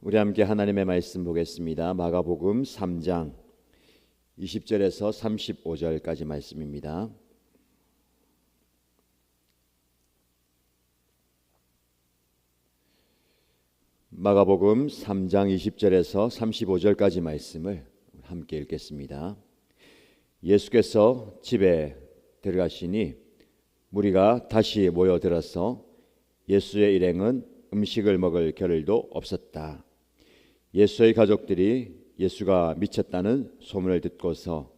우리 함께 하나님의 말씀 보겠습니다. 마가복음 3장 20절에서 35절까지 말씀입니다. 마가복음 3장 20절에서 35절까지 말씀을 함께 읽겠습니다. 예수께서 집에 들어가시니 무리가 다시 모여들어서 예수의 일행은 음식을 먹을 겨를도 없었다. 예수의 가족들이 예수가 미쳤다는 소문을 듣고서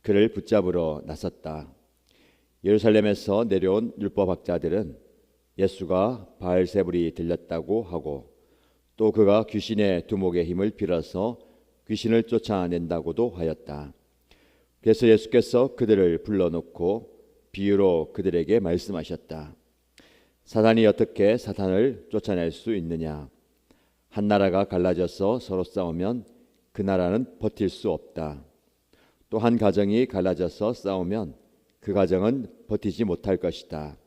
그를 붙잡으러 나섰다. 예루살렘에서 내려온 율법학자들은 예수가 바알세불이 들렸다고 하고 또 그가 귀신의 두목의 힘을 빌어서 귀신을 쫓아낸다고도 하였다. 그래서 예수께서 그들을 불러놓고 비유로 그들에게 말씀하셨다. 사단이 어떻게 사탄을 쫓아낼 수 있느냐? 한 나라가 갈라져서 서로 싸우면 그 나라는 버틸 수 없다. 또 한 가정이 갈라져서 싸우면 그 가정은 버티지 못할 것이다.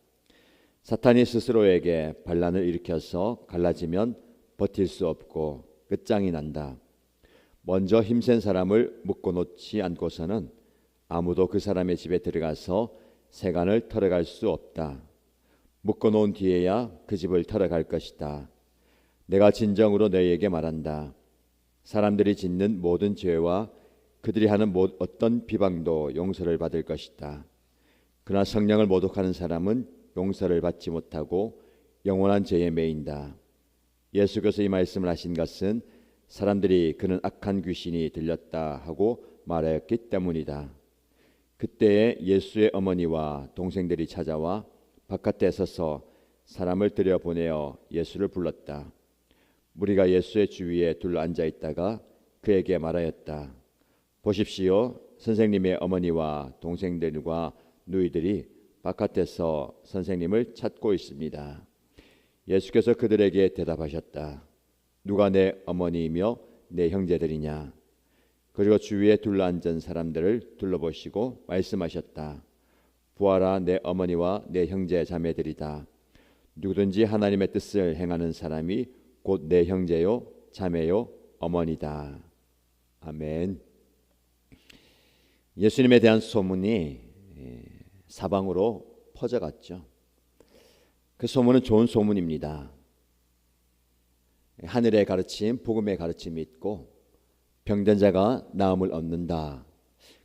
사탄이 스스로에게 반란을 일으켜서 갈라지면 버틸 수 없고 끝장이 난다. 먼저 힘센 사람을 묶어놓지 않고서는 아무도 그 사람의 집에 들어가서 세간을 털어갈 수 없다. 묶어놓은 뒤에야 그 집을 털어갈 것이다. 내가 진정으로 너희에게 말한다. 사람들이 짓는 모든 죄와 그들이 하는 어떤 비방도 용서를 받을 것이다. 그러나 성령을 모독하는 사람은 용서를 받지 못하고 영원한 죄에 매인다. 예수께서 이 말씀을 하신 것은 사람들이 그는 악한 귀신이 들렸다 하고 말하였기 때문이다. 그때에 예수의 어머니와 동생들이 찾아와 바깥에 서서 사람을 들여보내어 예수를 불렀다. 무리가 예수의 주위에 둘러앉아 있다가 그에게 말하였다. 보십시오, 선생님의 어머니와 동생들과 누이들이 바깥에서 선생님을 찾고 있습니다. 예수께서 그들에게 대답하셨다. 누가 내 어머니이며 내 형제들이냐? 그리고 주위에 둘러앉은 사람들을 둘러보시고 말씀하셨다. 보아라, 내 어머니와 내 형제 자매들이다. 누구든지 하나님의 뜻을 행하는 사람이 곧 내 형제요 자매요 어머니다. 아멘. 예수님에 대한 소문이 사방으로 퍼져갔죠. 그 소문은 좋은 소문입니다. 하늘의 가르침, 복음의 가르침이 있고 병든 자가 나음을 얻는다.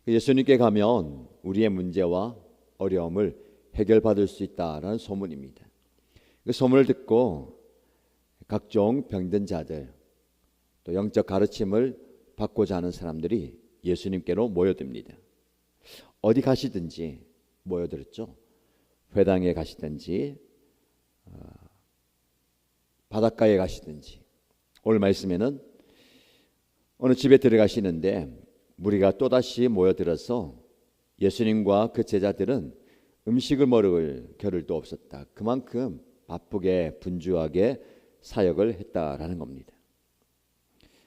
예수님께 가면 우리의 문제와 어려움을 해결받을 수 있다라는 소문입니다. 그 소문을 듣고 각종 병든 자들, 또 영적 가르침을 받고자 하는 사람들이 예수님께로 모여듭니다. 어디 가시든지 모여들었죠. 회당에 가시든지 바닷가에 가시든지. 오늘 말씀에는 어느 집에 들어가시는데 무리가 또다시 모여들어서 예수님과 그 제자들은 음식을 먹을 겨를도 없었다. 그만큼 바쁘게 분주하게 사역을 했다라는 겁니다.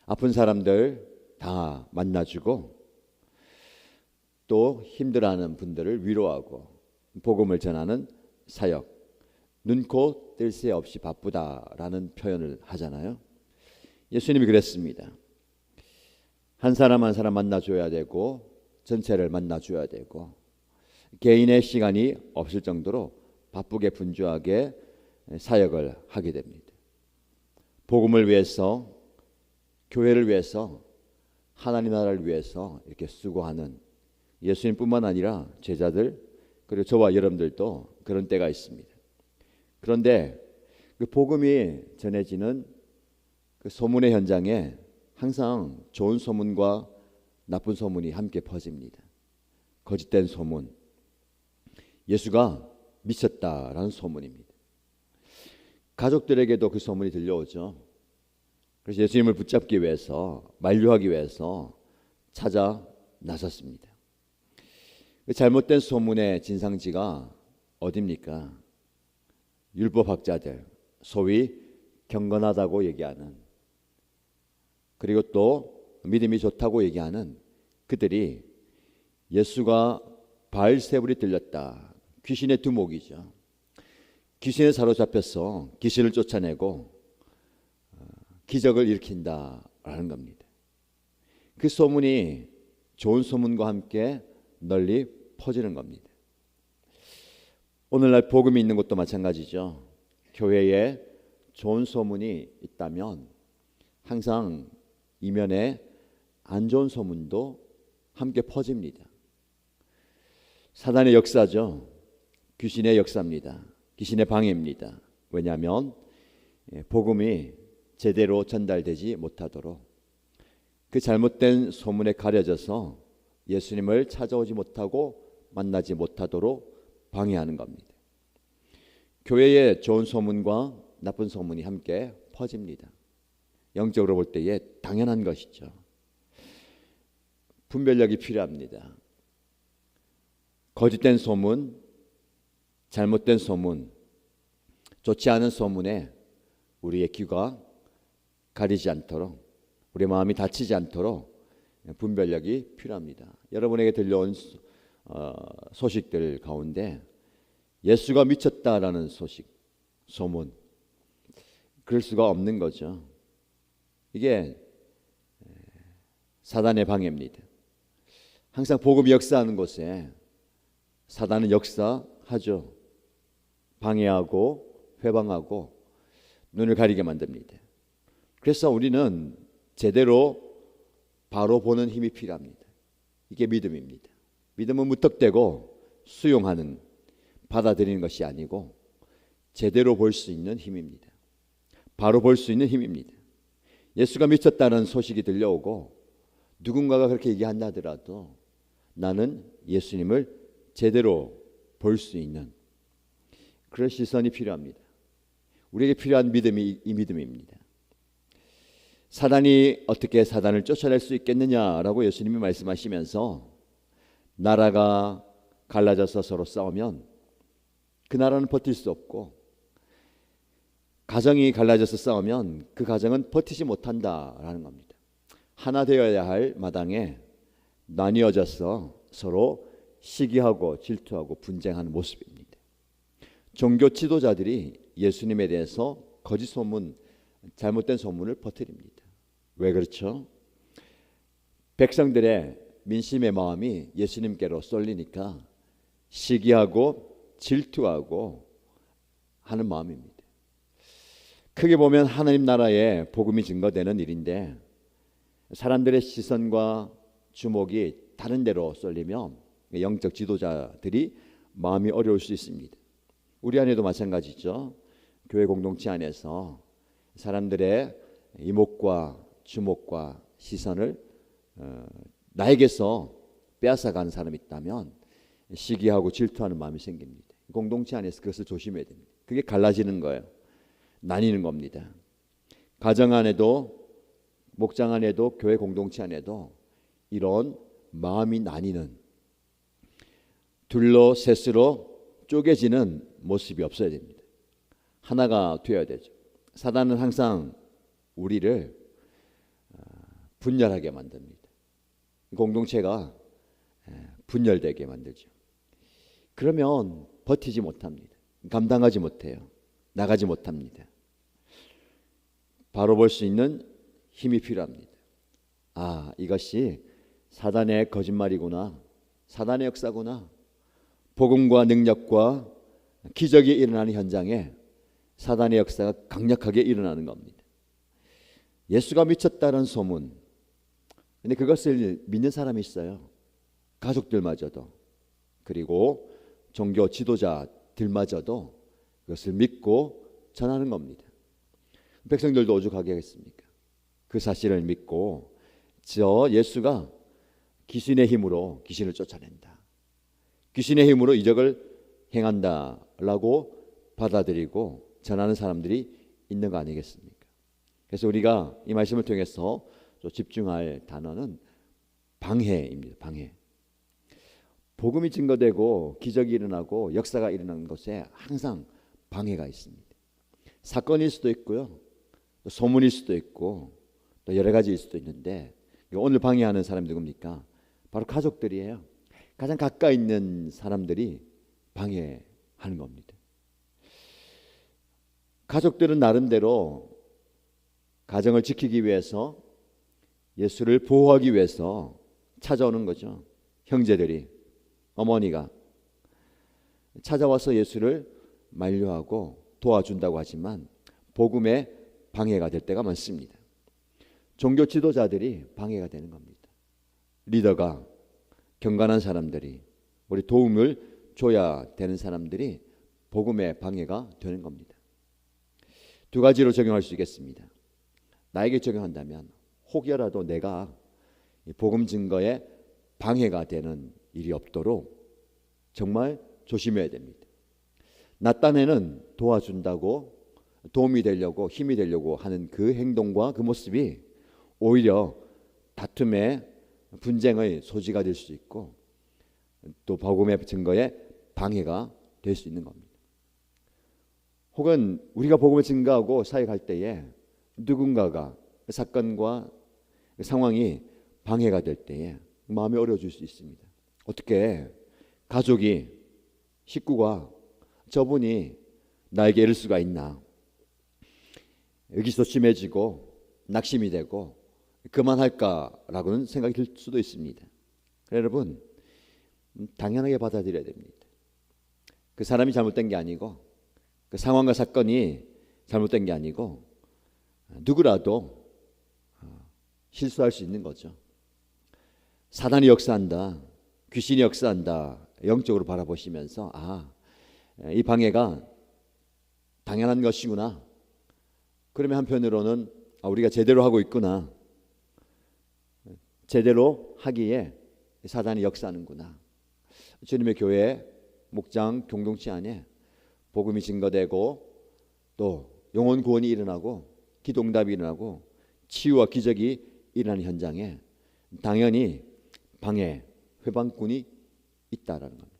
아픈 사람들 다 만나주고 또 힘들어하는 분들을 위로하고 복음을 전하는 사역, 눈코 뜰 새 없이 바쁘다라는 표현을 하잖아요. 예수님이 그랬습니다. 한 사람 한 사람 만나줘야 되고 전체를 만나줘야 되고 개인의 시간이 없을 정도로 바쁘게 분주하게 사역을 하게 됩니다. 복음을 위해서, 교회를 위해서, 하나님 나라를 위해서 이렇게 수고하는 예수님뿐만 아니라 제자들 그리고 저와 여러분들도 그런 때가 있습니다. 그런데 그 복음이 전해지는 그 소문의 현장에 항상 좋은 소문과 나쁜 소문이 함께 퍼집니다. 거짓된 소문, 예수가 미쳤다라는 소문입니다. 가족들에게도 그 소문이 들려오죠. 그래서 예수님을 붙잡기 위해서, 만류하기 위해서 찾아 나섰습니다. 잘못된 소문의 진상지가 어디입니까? 율법학자들, 소위 경건하다고 얘기하는, 그리고 또 믿음이 좋다고 얘기하는 그들이 예수가 바알세불이 들렸다, 귀신의 두목이죠. 귀신에 사로잡혀서 귀신을 쫓아내고 기적을 일으킨다라는 겁니다. 그 소문이 좋은 소문과 함께 널리 퍼지는 겁니다. 오늘날 복음이 있는 것도 마찬가지죠. 교회에 좋은 소문이 있다면 항상 이면에 안 좋은 소문도 함께 퍼집니다. 사단의 역사죠. 귀신의 역사입니다. 귀신의 방해입니다. 왜냐하면 복음이 제대로 전달되지 못하도록 그 잘못된 소문에 가려져서 예수님을 찾아오지 못하고 만나지 못하도록 방해하는 겁니다. 교회에 좋은 소문과 나쁜 소문이 함께 퍼집니다. 영적으로 볼 때에 당연한 것이죠. 분별력이 필요합니다. 거짓된 소문, 잘못된 소문, 좋지 않은 소문에 우리의 귀가 가리지 않도록, 우리 마음이 다치지 않도록 분별력이 필요합니다. 여러분에게 들려온 소식들 가운데 예수가 미쳤다라는 소식, 소문, 그럴 수가 없는 거죠. 이게 사단의 방해입니다. 항상 복음이 역사하는 곳에 사단은 역사하죠. 방해하고 회방하고 눈을 가리게 만듭니다. 그래서 우리는 제대로 바로 보는 힘이 필요합니다. 이게 믿음입니다. 믿음은 무턱대고 수용하는, 받아들이는 것이 아니고 제대로 볼 수 있는 힘입니다. 바로 볼 수 있는 힘입니다. 예수가 미쳤다는 소식이 들려오고 누군가가 그렇게 얘기한다 하더라도 나는 예수님을 제대로 볼 수 있는 그런 시선이 필요합니다. 우리에게 필요한 믿음이 이 믿음입니다. 사단이 어떻게 사단을 쫓아낼 수 있겠느냐라고 예수님이 말씀하시면서 나라가 갈라져서 서로 싸우면 그 나라는 버틸 수 없고 가정이 갈라져서 싸우면 그 가정은 버티지 못한다라는 겁니다. 하나 되어야 할 마당에 나뉘어져서 서로 시기하고 질투하고 분쟁하는 모습입니다. 종교 지도자들이 예수님에 대해서 거짓 소문, 잘못된 소문을 퍼뜨립니다. 왜 그렇죠? 백성들의 민심의 마음이 예수님께로 쏠리니까 시기하고 질투하고 하는 마음입니다. 크게 보면 하나님 나라의 복음이 증거되는 일인데 사람들의 시선과 주목이 다른 데로 쏠리면 영적 지도자들이 마음이 어려울 수 있습니다. 우리 안에도 마찬가지죠. 교회 공동체 안에서 사람들의 이목과 주목과 시선을 나에게서 빼앗아가는 사람이 있다면 시기하고 질투하는 마음이 생깁니다. 공동체 안에서 그것을 조심해야 됩니다. 그게 갈라지는 거예요. 나뉘는 겁니다. 가정 안에도 목장 안에도 교회 공동체 안에도 이런 마음이 나뉘는 둘로 셋으로 쪼개지는 모습이 없어야 됩니다. 하나가 되어야 되죠. 사단은 항상 우리를 분열하게 만듭니다. 공동체가 분열되게 만들죠. 그러면 버티지 못합니다. 감당하지 못해요. 나가지 못합니다. 바로 볼 수 있는 힘이 필요합니다. 아, 이것이 사단의 거짓말이구나. 사단의 역사구나. 복음과 능력과 기적이 일어나는 현장에 사단의 역사가 강력하게 일어나는 겁니다. 예수가 미쳤다는 소문. 근데 그것을 믿는 사람이 있어요. 가족들마저도. 그리고 종교 지도자들마저도 그것을 믿고 전하는 겁니다. 백성들도 오죽하게 하겠습니까? 그 사실을 믿고 저 예수가 귀신의 힘으로 귀신을 쫓아낸다. 귀신의 힘으로 이적을 행한다라고 받아들이고 전하는 사람들이 있는 거 아니겠습니까? 그래서 우리가 이 말씀을 통해서 집중할 단어는 방해입니다. 방해. 복음이 증거되고 기적이 일어나고 역사가 일어나는 것에 항상 방해가 있습니다. 사건일 수도 있고요. 또 소문일 수도 있고 또 여러 가지일 수도 있는데 오늘 방해하는 사람이 누굽니까? 바로 가족들이에요. 가장 가까이 있는 사람들이 방해하는 겁니다. 가족들은 나름대로 가정을 지키기 위해서, 예수를 보호하기 위해서 찾아오는 거죠. 형제들이, 어머니가 찾아와서 예수를 만류하고 도와준다고 하지만 복음에 방해가 될 때가 많습니다. 종교 지도자들이 방해가 되는 겁니다. 리더가, 경건한 사람들이, 우리 도움을 줘야 되는 사람들이 복음에 방해가 되는 겁니다. 두 가지로 적용할 수 있겠습니다. 나에게 적용한다면 혹여라도 내가 복음 증거에 방해가 되는 일이 없도록 정말 조심해야 됩니다. 나 딴에는 도와준다고, 도움이 되려고, 힘이 되려고 하는 그 행동과 그 모습이 오히려 다툼의, 분쟁의 소지가 될 수 있고 또 복음의 증거에 방해가 될 수 있는 겁니다. 혹은 우리가 복음을 증거하고 사역할 때에 누군가가 그 사건과 그 상황이 방해가 될 때에 마음이 어려워질 수 있습니다. 어떻게 가족이, 식구가 저분이 나에게 이럴 수가 있나, 의기소침해지고 낙심이 되고 그만할까라고는 생각이 들 수도 있습니다. 여러분, 당연하게 받아들여야 됩니다. 그 사람이 잘못된 게 아니고, 그 상황과 사건이 잘못된 게 아니고 누구라도 실수할 수 있는 거죠. 사단이 역사한다, 귀신이 역사한다, 영적으로 바라보시면서 이 방해가 당연한 것이구나. 그러면 한편으로는 우리가 제대로 하고 있구나, 제대로 하기에 사단이 역사하는구나. 주님의 교회, 목장, 공동체 안에 복음이 증거되고 또 영혼 구원이 일어나고 기도 응답이 일어나고 치유와 기적이 일어나는 현장에 당연히 방해, 회방꾼이 있다라는 겁니다.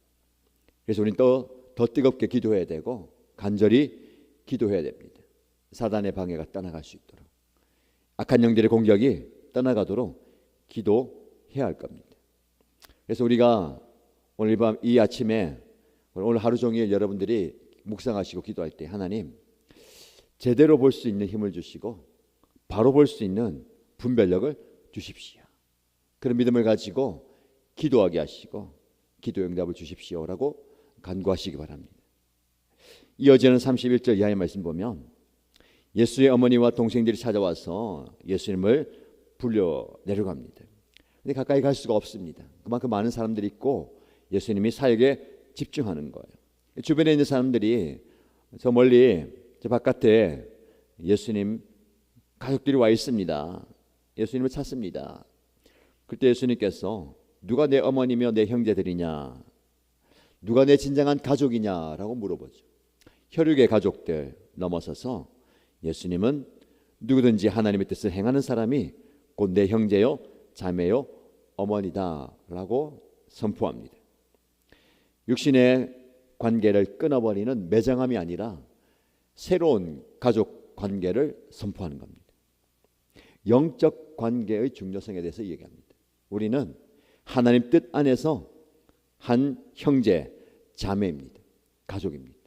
그래서 우리는 더 뜨겁게 기도해야 되고 간절히 기도해야 됩니다. 사단의 방해가 떠나갈 수 있도록, 악한 영들의 공격이 떠나가도록 기도해야 할 겁니다. 그래서 우리가 오늘 밤, 이 아침에, 오늘 하루 종일 여러분들이 묵상하시고 기도할 때 하나님, 제대로 볼 수 있는 힘을 주시고 바로 볼 수 있는 분별력을 주십시오. 그런 믿음을 가지고 기도하게 하시고 기도 응답을 주십시오라고 간구하시기 바랍니다. 이어지는 31절 이하의 말씀 보면 예수의 어머니와 동생들이 찾아와서 예수님을 불려내려고 합니다. 근데 가까이 갈 수가 없습니다. 그만큼 많은 사람들이 있고 예수님이 사역에 집중하는 거예요. 주변에 있는 사람들이 저 멀리, 저 바깥에 예수님 가족들이 와 있습니다. 예수님을 찾습니다. 그때 예수님께서 누가 내 어머니며 내 형제들이냐, 누가 내 진정한 가족이냐라고 물어보죠. 혈육의 가족들 넘어서서 예수님은 누구든지 하나님의 뜻을 행하는 사람이 곧 내 형제요, 자매요, 어머니다라고 선포합니다. 육신의 관계를 끊어버리는 매장함이 아니라 새로운 가족 관계를 선포하는 겁니다. 영적 관계의 중요성에 대해서 얘기합니다. 우리는 하나님 뜻 안에서 한 형제, 자매입니다. 가족입니다.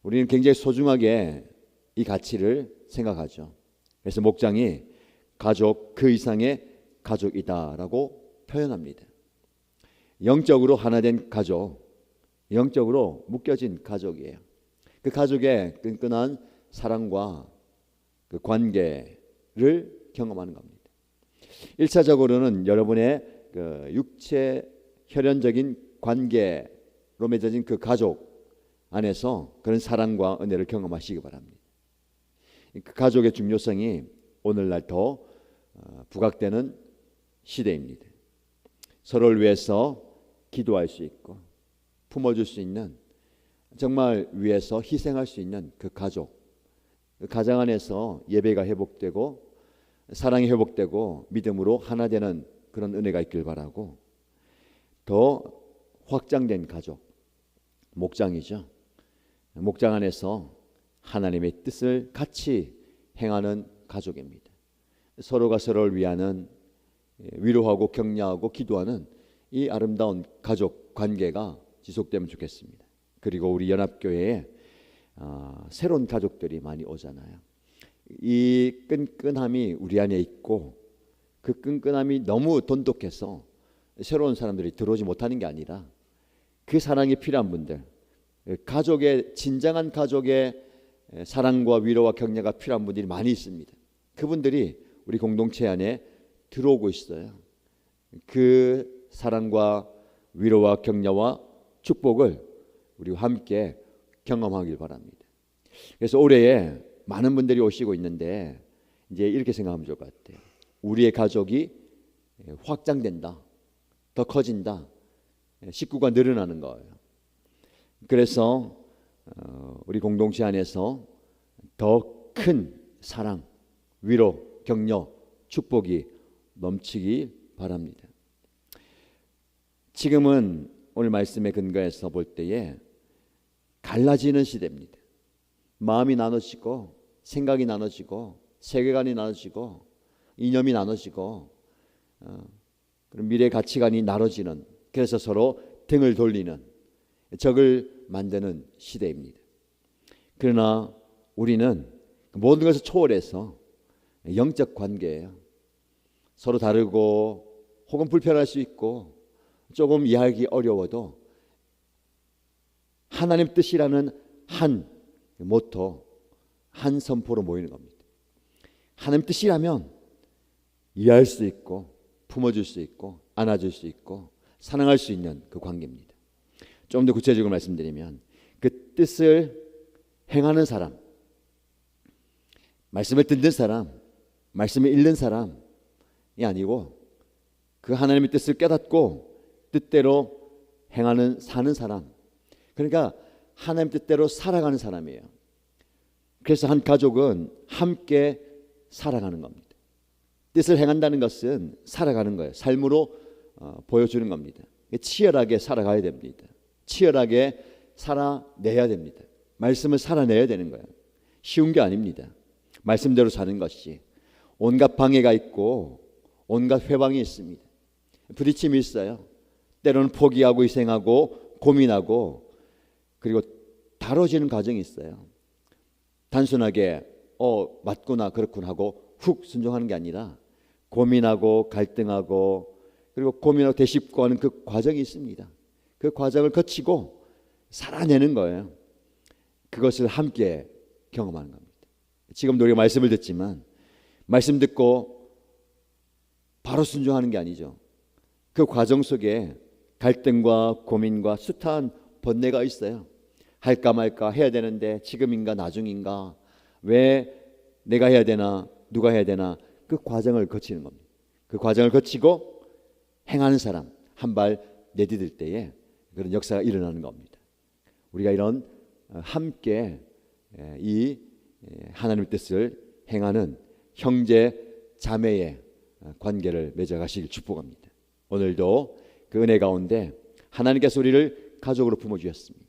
우리는 굉장히 소중하게 이 가치를 생각하죠. 그래서 목장이 가족 그 이상의 가족이다라고 표현합니다. 영적으로 하나 된 가족, 영적으로 묶여진 가족이에요. 그 가족의 끈끈한 사랑과 그 관계를 경험하는 겁니다. 1차적으로는 여러분의 그 육체 혈연적인 관계로 맺어진 그 가족 안에서 그런 사랑과 은혜를 경험하시기 바랍니다. 그 가족의 중요성이 오늘날 더 부각되는 시대입니다. 서로를 위해서 기도할 수 있고 품어줄 수 있는, 정말 위해서 희생할 수 있는 그 가족, 그 가정 안에서 예배가 회복되고 사랑이 회복되고 믿음으로 하나 되는 그런 은혜가 있길 바라고, 더 확장된 가족, 목장이죠. 목장 안에서 하나님의 뜻을 같이 행하는 가족입니다. 서로가 서로를 위하는, 위로하고 격려하고 기도하는 이 아름다운 가족 관계가 지속되면 좋겠습니다. 그리고 우리 연합교회에 새로운 가족들이 많이 오잖아요. 이 끈끈함이 우리 안에 있고 그 끈끈함이 너무 돈독해서 새로운 사람들이 들어오지 못하는 게 아니라 그 사랑이 필요한 분들, 가족의 진정한 가족의 사랑과 위로와 격려가 필요한 분들이 많이 있습니다. 그분들이 우리 공동체 안에 들어오고 있어요. 그 사랑과 위로와 격려와 축복을 우리와 함께 경험하길 바랍니다. 그래서 올해에 많은 분들이 오시고 있는데 이제 이렇게 생각하면 좋을 것 같아요. 우리의 가족이 확장된다, 더 커진다, 식구가 늘어나는 거예요. 그래서 우리 공동체 안에서 더 큰 사랑, 위로, 격려, 축복이 넘치기 바랍니다. 지금은 오늘 말씀에 근거해서 볼 때에 갈라지는 시대입니다. 마음이 나눠지고 생각이 나눠지고 세계관이 나눠지고 이념이 나눠지고 그런 미래 가치관이 나눠지는, 그래서 서로 등을 돌리는, 적을 만드는 시대입니다. 그러나 우리는 모든 것을 초월해서 영적 관계예요. 서로 다르고 혹은 불편할 수 있고 조금 이해하기 어려워도 하나님 뜻이라는 한 모토, 한 선포로 모이는 겁니다. 하나님 뜻이라면 이해할 수 있고 품어줄 수 있고 안아줄 수 있고 사랑할 수 있는 그 관계입니다. 좀 더 구체적으로 말씀드리면 그 뜻을 행하는 사람, 말씀을 듣는 사람, 말씀을 읽는 사람이 아니고 그 하나님의 뜻을 깨닫고 뜻대로 행하는 사는 사람, 그러니까 하나님 뜻대로 살아가는 사람이에요. 그래서 한 가족은 함께 살아가는 겁니다. 뜻을 행한다는 것은 살아가는 거예요. 삶으로 보여주는 겁니다. 치열하게 살아가야 됩니다. 치열하게 살아내야 됩니다. 말씀을 살아내야 되는 거예요. 쉬운 게 아닙니다. 말씀대로 사는 것이 온갖 방해가 있고 온갖 회방이 있습니다. 부딪힘이 있어요. 때로는 포기하고 희생하고 고민하고 그리고 다뤄지는 과정이 있어요. 단순하게 맞구나 그렇구나 하고 훅 순종하는 게 아니라 고민하고 갈등하고 그리고 고민하고 되짚고 하는 그 과정이 있습니다. 그 과정을 거치고 살아내는 거예요. 그것을 함께 경험하는 겁니다. 지금도 우리가 말씀을 듣지만 말씀 듣고 바로 순종하는 게 아니죠. 그 과정 속에 갈등과 고민과 숱한 번뇌가 있어요. 할까 말까, 해야 되는데 지금인가 나중인가, 왜 내가 해야 되나 누가 해야 되나, 그 과정을 거치는 겁니다. 그 과정을 거치고 행하는 사람 한 발 내디딜 때에 그런 역사가 일어나는 겁니다. 우리가 이런 함께 이 하나님의 뜻을 행하는 형제 자매의 관계를 맺어가시길 축복합니다. 오늘도 그 은혜 가운데 하나님께서 우리를 가족으로 품어주셨습니다.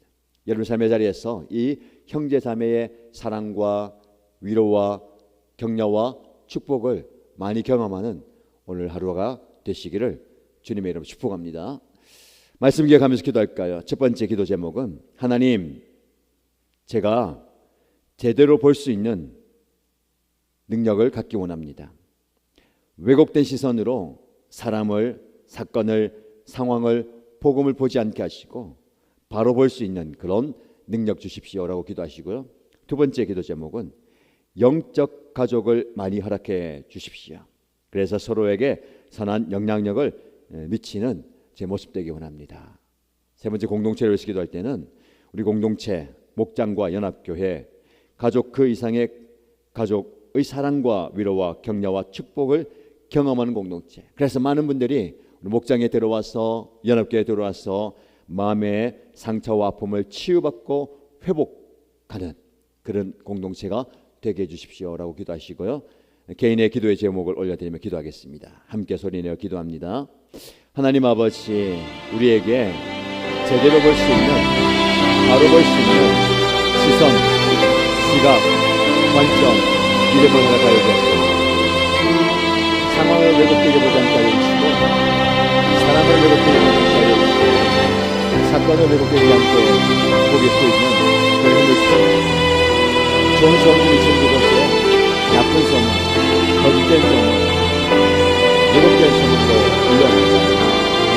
여러분 삶의 자리에서 이 형제 자매의 사랑과 위로와 격려와 축복을 많이 경험하는 오늘 하루가 되시기를 주님의 이름으로 축복합니다. 말씀 기억하면서 기도할까요? 첫 번째 기도 제목은 하나님, 제가 제대로 볼 수 있는 능력을 갖기 원합니다. 왜곡된 시선으로 사람을, 사건을, 상황을, 복음을 보지 않게 하시고 바로 볼 수 있는 그런 능력 주십시오라고 기도하시고요. 두 번째 기도 제목은 영적 가족을 많이 허락해 주십시오. 그래서 서로에게 선한 영향력을 미치는 제 모습 되기 원합니다. 세 번째, 공동체를 위해서 기도할 때는 우리 공동체, 목장과 연합교회, 가족 그 이상의 가족의 사랑과 위로와 격려와 축복을 경험하는 공동체. 그래서 많은 분들이 우리 목장에 들어와서, 연합교회에 들어와서 마음의 상처와 아픔을 치유받고 회복하는 그런 공동체가 되게 해주십시오라고 기도하시고요. 개인의 기도의 제목을 올려드리며 기도하겠습니다. 함께 소리내어 기도합니다. 하나님 아버지, 우리에게 제대로 볼 수 있는, 바로 볼 수 있는 시선, 시각, 관점, 이름을 허락하여 주옵소서. 상황을 왜곡되게 보지 않게 하여 주시고, 사람을 왜곡되게 보지 않게 하여 주시고, 사건을 왜곡되지 않게 보게 수 있는 그런 힘을 주옵소서. 좋은 성공이 있는 곳에 나쁜 소문, 거짓된 소문, 왜곡된 소문으로 불려옵니다.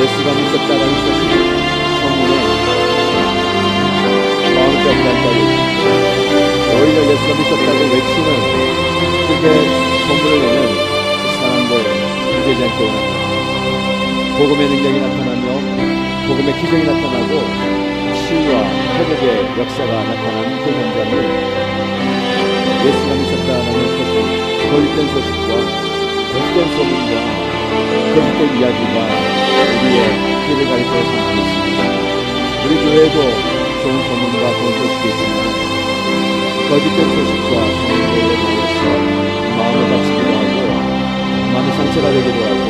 예수가 있었다라는 것이 소문에 마음을 뺏겨간다고 했습니다. 오히려 예수가 있었다고 외치는 크게 소문을 내는 사람들 되지 않게 원합니다. 복음의 능력이 나타나며 복음의 기적이 나타나고 치유와 회복의 역사가 나타나는 그 현장을 예수가 있었다라는 소식, 거짓된 소식과 거짓된 소문과 거짓된 이야기가 우리의 길을 가리켜 삼고 있습니다. 우리 교회에도 좋은 소문과 좋은 소식이 있지만 거짓된 소식과 소문에 의해서 마음을 다치기도 하고 마음이 상처가 되기도 하고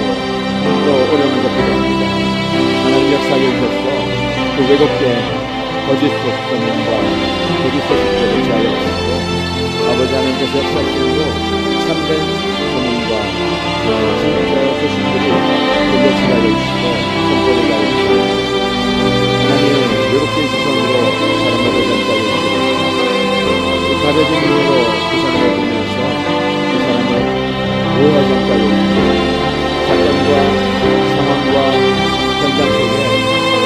또 어려움을 겪기도 합니다. 하나님 역사에 주셔서 그 왜곡된 거짓 소문과 거짓 소식들을 제하여주시고 아버지 하나님께서 역사하시고 참된 소문과 진짜 소식들이 들려지게 하여 주시고 선포되게 하여 주시고 하나님 외롭게 시선으로 사람을 보지 않게 하여 주시고 그 가려진 눈으로 그 사람을 보면서 그 사람을 오해하지 않게 하여 주시고 사건과 상황과 현장 속에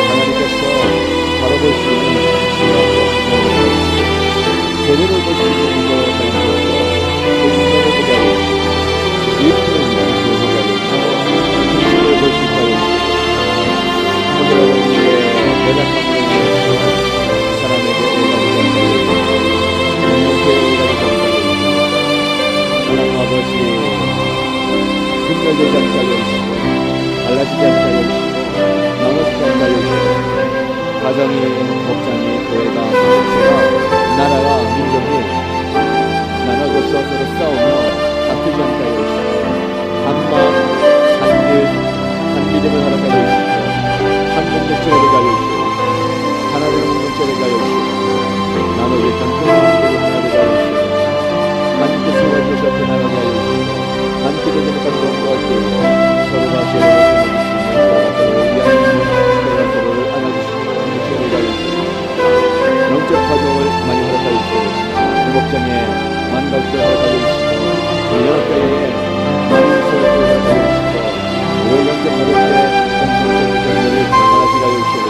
하나님께서 바라볼 수 있는 시각과 시선을 주시고 제대로 볼 수 있는 눈으로 하여주셔서 그 눈으로 보게 하여 주시고 이웃을 보게 하여 주시고 정신을 볼 수 있게 하여 주시고 오늘은 우리의 연약함을 위해서 사람에게 오해하지 않게 하여 주시고 영혼께 오해하지 않게 하여 주시고 하나님 아버지 분별되지 않게 하여 주시고 갈라지지 않게 하여 주시고 나눠지지 않게 하여 주시고 가정이, 목장이, 교회가, 공동체가, 나라가, 민족이 나눠져서 서로 싸우며 다투지 않게 하여 주시고 한 마음, 한 뜻, 한 믿음을 하나님께 하여 주시고 한 공동체가 되게 하여 주시고 하나 되는 공동체가 되게 하여 주시고 나눠져 있던 그 마음들이 하나 되게 하여 주시고 하나님께 세워주셔서 그 나눠게 하여 주시고 하나님께 되니까 도움과 기회로 서로가 죄를 벗어나주시며 서로가 서로를 위하여 서로가 서로를 안아주시고 공동체를 하여 주시고 영적 화종을 많이 허락하여 주시고 그 목장에 만각을 허락하여 주시고 여러가지에 많은 소유를 허락하여 주시고 그 영적 화종에 공동체의 경제를 많아지게 하여 주시고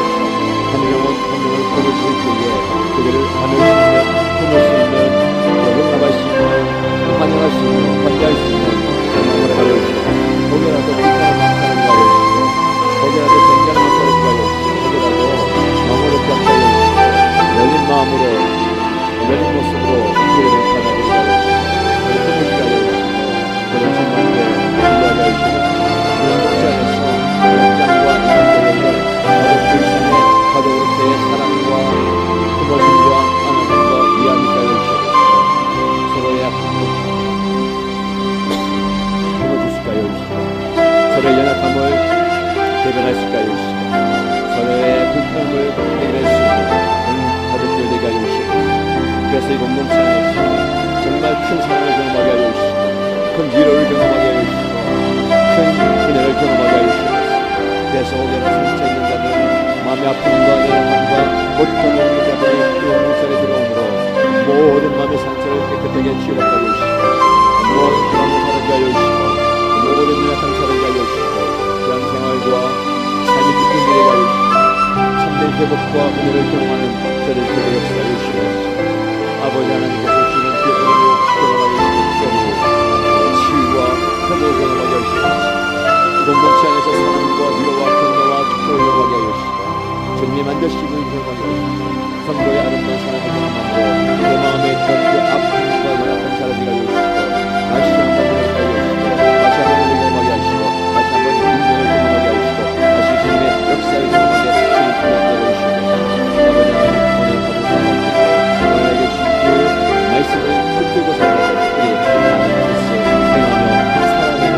한 영혼 한 영혼을 보내주실 때에 그들을 안을 수 있는 품을 수 있는 용납할 수 있는 환영할 수 있는 환대할 수 있는 마음을 가려 주시고 혹여라도 불편한 마음을 가려 주시고 혹여라도 굉장한 마음을 가려 주시고 혹여라도 마음을 갖게 하여 주시고 열린 마음으로 열린 모습으로 기회를 받아들이게 하여 주시고 그를 품으시게 하여 주시고 그를 정말로 기도하게 하여 주시고 공동체 안에서 목장과 인간들에게 가족 불신의 가족으로서의 사랑과 품어줌과 안아줌과 위안이 하여 주시고 서로의 아픔을 품어주시게 하여 주시고 서로의 연약함을 대변할 수 있게 하여 주시고 서로의 불평을 해결할 수 있는 가족들 되게 하여 주시고 그래서 이 공동체 안에서 정말 큰 사랑을 경험하게 하여 주시고 큰 위로를 경험하게 하여 주시고 큰 은혜를 경험하게 하여 주시고 그래서 오게나 상처 있는 자들 마음의 아픔과 연약함과 고통이 있는 자들이 이 공동체에 들어오므로 모든 마음의 상처를 깨끗하게 치유받게 하여 주시고 모든 불안을 사라지게 하여 주시고 모든 연약함 사라지게 하여 주시고 신앙생활과 삶이 깊은 일에 하여 주시고 참된 회복과 은혜를 경험하는 저를 그대로 역사하여 주시고 아버지 하나님께서 주시는 그 은혜를 경험하여 주시고 치유와 회복을 경험하게 하여 주시고 이 공동체 안에서 사랑과 위로와 격려와 축복을 경험하게 하여 주시고 주님이 만드시는 경험하게 하여 주시고 성도의 아름다운 사랑을 경험함으로 그 마음에 있던 그 아픔과 연약함 사라지게 하여 주시고 다시 한번 경험하게 하여 주시고 다시 한번 경험하게 하시고 다시 한번 인정을 경험하게 하시고 다시 주님의 역사를 경험하게 주님 부탁드려 주시고 아버지 하나님 오늘 하루 살아가시고 오늘에게 주신 그 말씀을 붙들고 살아가고 우리 하나님 뜻을 행하며 살아내는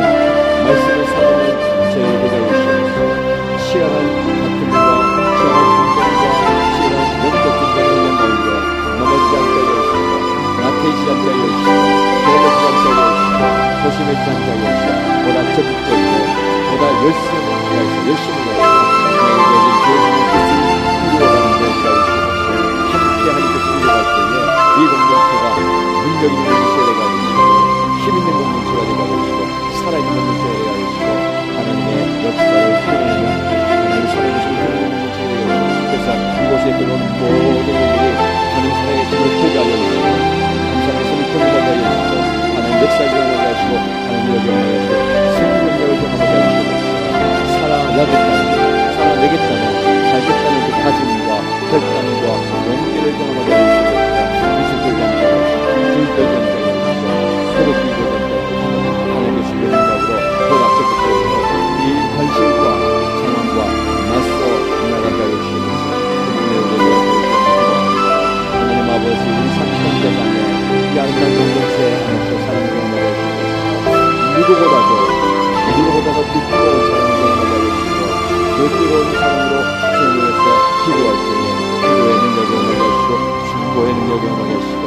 말씀을 살아내는 저희에게 되게 하시옵소서 치열한 다툼과 치열한 분쟁과 치열한 영적 분쟁을 연마하여 넘어지지 않게 하여 주시고 나태해지지 않게 하여 주시고 괴로워지지 않게 하여 주시고 소심해지지 않게 하여 주시고 보다 적극적이고 보다 열심을 다해서 나에게 주신 교회의 뜻을 이루어가는 데 도와주시고 함께 하는 것을 이루어갈 때에 이 공동체가 능력 있는 시대가 되시고 힘 있는 누구보다도 그 뜨거운 사랑을 경험하게 하시고 그 뜨거운 사랑으로 생명에서 기도할 때에 기도의 능력을 경험하게 하시고 충고의 능력을 경험하게 하시고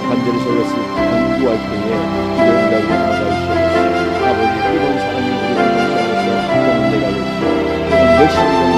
간절히 서울에서 간구할 때에 기도의 능력을 경험하게 하시옵소서. 아버지, 뜨거운 사랑이 우리 공동체 안에서 공동되게 하시고 열심히